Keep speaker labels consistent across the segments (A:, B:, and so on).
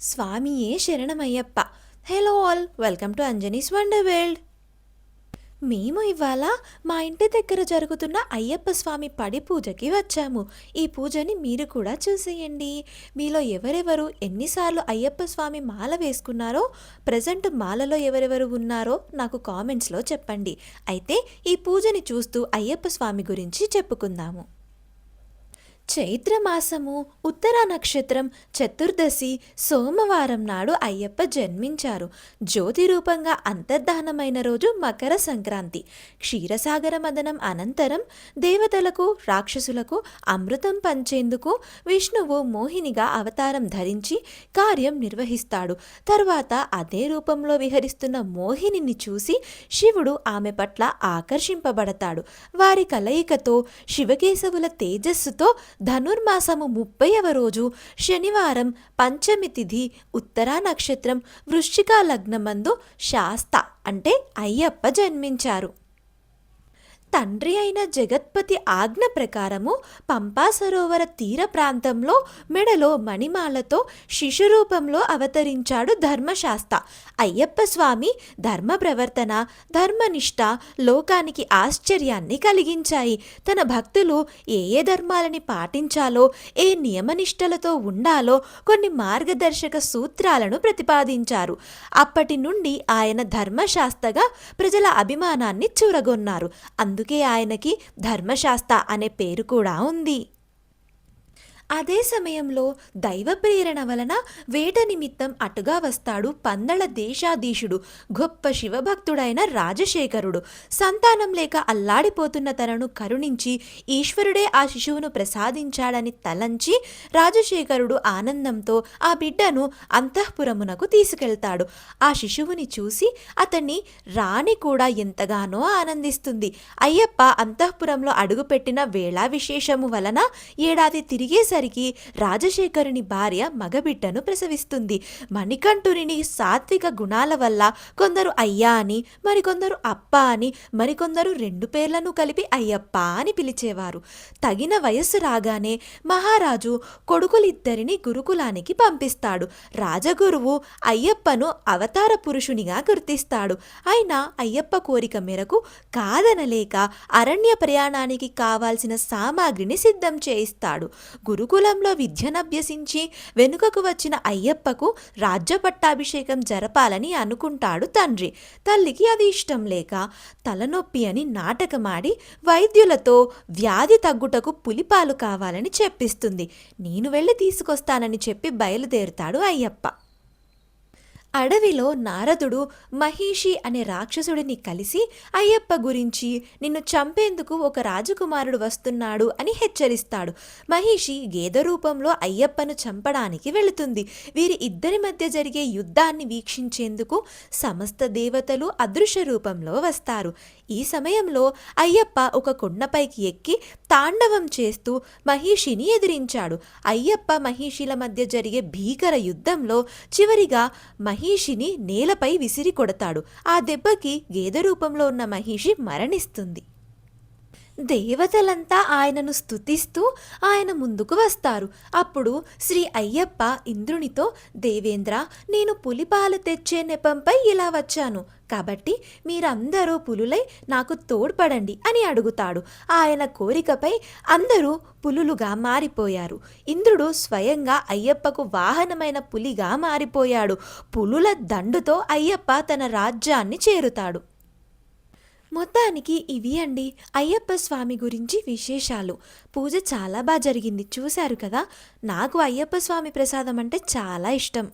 A: స్వామియే శరణమయ్యప్ప. Hello all, welcome to Anjani's wonder world. మేము ఇవాళ మా ఇంటి దగ్గర జరుగుతున్న అయ్యప్ప స్వామి పడి పూజకి వచ్చాము. ఈ పూజని మీరు కూడా చూసేయండి. మీలో ఎవరెవరు ఎన్నిసార్లు అయ్యప్ప స్వామి మాల వేసుకున్నారో, ప్రజెంట్ మాలలో ఎవరెవరు ఉన్నారో నాకు కామెంట్స్లో చెప్పండి. అయితే ఈ పూజని చూస్తూ అయ్యప్ప స్వామి గురించి చెప్పుకుందాము. చైత్రమాసము ఉత్తర నక్షత్రం చతుర్దశి సోమవారం నాడు అయ్యప్ప జన్మించారు. జ్యోతి రూపంగా అంతర్ధానమైన రోజు మకర సంక్రాంతి. క్షీరసాగర మదనం అనంతరం దేవతలకు రాక్షసులకు అమృతం పంచేందుకు విష్ణువు మోహినిగా అవతారం ధరించి కార్యం నిర్వహిస్తాడు. తరువాత అదే రూపంలో విహరిస్తున్న మోహినిని చూసి శివుడు ఆమె పట్ల ఆకర్షింపబడతాడు. వారి కలయికతో శివకేశవుల తేజస్సుతో ధనుర్మాసము 30వ రోజు శనివారం పంచమి తిథి ఉత్తరా నక్షత్రం వృశ్చిక లగ్నమందు శాస్త అంటే అయ్యప్ప జన్మించారు. తండ్రి అయిన జగత్పతి ఆజ్ఞ ప్రకారము పంపా సరోవర తీర ప్రాంతంలో మెడలో మణిమాలతో శిశురూపంలో అవతరించాడు ధర్మశాస్త. అయ్యప్ప స్వామి ధర్మ ప్రవర్తన ధర్మనిష్ట లోకానికి ఆశ్చర్యాన్ని కలిగించాయి. తన భక్తులు ఏ ఏ ధర్మాలని పాటించాలో, ఏ నియమనిష్టలతో ఉండాలో కొన్ని మార్గదర్శక సూత్రాలను ప్రతిపాదించారు. అప్పటి నుండి ఆయన ధర్మశాస్త్రగా ప్రజల అభిమానాన్ని చూరగొన్నారు. అందుకే ఆయనకి ధర్మశాస్త్ర అనే పేరు కూడా ఉంది. అదే సమయంలో దైవ ప్రేరణ వలన వేట నిమిత్తం అటుగా వస్తాడు పందళ దేశాధీశుడు, గొప్ప శివభక్తుడైన రాజశేఖరుడు. సంతానం లేక అల్లాడిపోతున్న తనను కరుణించి ఈశ్వరుడే ఆ శిశువును ప్రసాదించాడని తలంచి రాజశేఖరుడు ఆనందంతో ఆ బిడ్డను అంతఃపురమునకు తీసుకెళ్తాడు. ఆ శిశువుని చూసి అతన్ని రాణి కూడా ఎంతగానో ఆనందిస్తుంది. అయ్యప్ప అంతఃపురంలో అడుగుపెట్టిన వేళా విశేషము వలన ఏడాది తిరిగేసరికి రాజశేఖరుని భార్య మగబిడ్డను ప్రసవిస్తుంది. మణికంఠుని సాత్విక గుణాల వల్ల కొందరు అయ్యా అని, మరికొందరు అప్ప అని, మరికొందరు 2 పేర్లను కలిపి అయ్యప్ప అని పిలిచేవారు. తగిన వయస్సు రాగానే మహారాజు కొడుకులిద్దరిని గురుకులానికి పంపిస్తాడు. రాజగురువు అయ్యప్పను అవతార పురుషునిగా గుర్తిస్తాడు. అయినా అయ్యప్ప కోరిక మేరకు కాదనలేక అరణ్య ప్రయాణానికి కావాల్సిన సామాగ్రిని సిద్ధం చేయిస్తాడు. గురుకులంలో విద్యనభ్యసించి వెనుకకు వచ్చిన అయ్యప్పకు రాజ్య పట్టాభిషేకం జరపాలని అనుకుంటాడు తండ్రి. తల్లికి అది ఇష్టం లేక తలనొప్పి అని నాటకమాడి వైద్యులతో వ్యాధి తగ్గుటకు పులిపాలు కావాలని చెప్పిస్తుంది. నేను వెళ్ళి తీసుకొస్తానని చెప్పి బయలుదేరుతాడు అయ్యప్ప. అడవిలో నారదుడు మహిషి అనే రాక్షసుడిని కలిసి అయ్యప్ప గురించి నిన్ను చంపేందుకు ఒక రాజకుమారుడు వస్తున్నాడు అని హెచ్చరిస్తాడు. మహిషి గేదె రూపంలో అయ్యప్పను చంపడానికి వెళుతుంది. వీరి ఇద్దరి మధ్య జరిగే యుద్ధాన్ని వీక్షించేందుకు సమస్త దేవతలు అదృశ్య రూపంలో వస్తారు. ఈ సమయంలో అయ్యప్ప ఒక కొండపైకి ఎక్కి తాండవం చేస్తూ మహిషిని ఎదిరించాడు. అయ్యప్ప మహిషిల మధ్య జరిగే భీకర యుద్ధంలో చివరిగా మహిషిని నేలపై విసిరి కొడతాడు. ఆ దెబ్బకి గేదె రూపంలో ఉన్న మహిషి మరణిస్తుంది. దేవతలంతా ఆయనను స్తుతిస్తూ ఆయన ముందుకు వస్తారు. అప్పుడు శ్రీ అయ్యప్ప ఇంద్రునితో, దేవేంద్ర, నేను పులిపాలు తెచ్చే నెపంపై ఇలా వచ్చాను కాబట్టి మీరందరూ పులులై నాకు తోడ్పడండి అని అడుగుతాడు. ఆయన కోరికపై అందరూ పులులుగా మారిపోయారు. ఇంద్రుడు స్వయంగా అయ్యప్పకు వాహనమైన పులిగా మారిపోయాడు. పులుల దండుతో అయ్యప్ప తన రాజ్యాన్ని చేరుతాడు. మొత్తానికి ఇవి అండి అయ్యప్ప స్వామి గురించి విశేషాలు. పూజ చాలా బాగా జరిగింది, చూశారు కదా. నాకు అయ్యప్ప స్వామి ప్రసాదం అంటే చాలా ఇష్టం.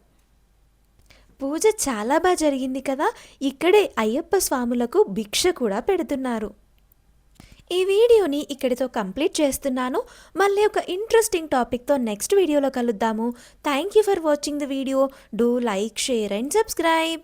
A: పూజ చాలా బాగా జరిగింది కదా. ఇక్కడే అయ్యప్ప స్వాములకు భిక్ష కూడా పెడుతున్నారు. ఈ వీడియోని ఇక్కడితో కంప్లీట్ చేస్తున్నాను. మళ్ళీ ఒక ఇంట్రెస్టింగ్ టాపిక్తో నెక్స్ట్ వీడియోలో కలుద్దాము. Thank you for watching the video. Do like, share and subscribe.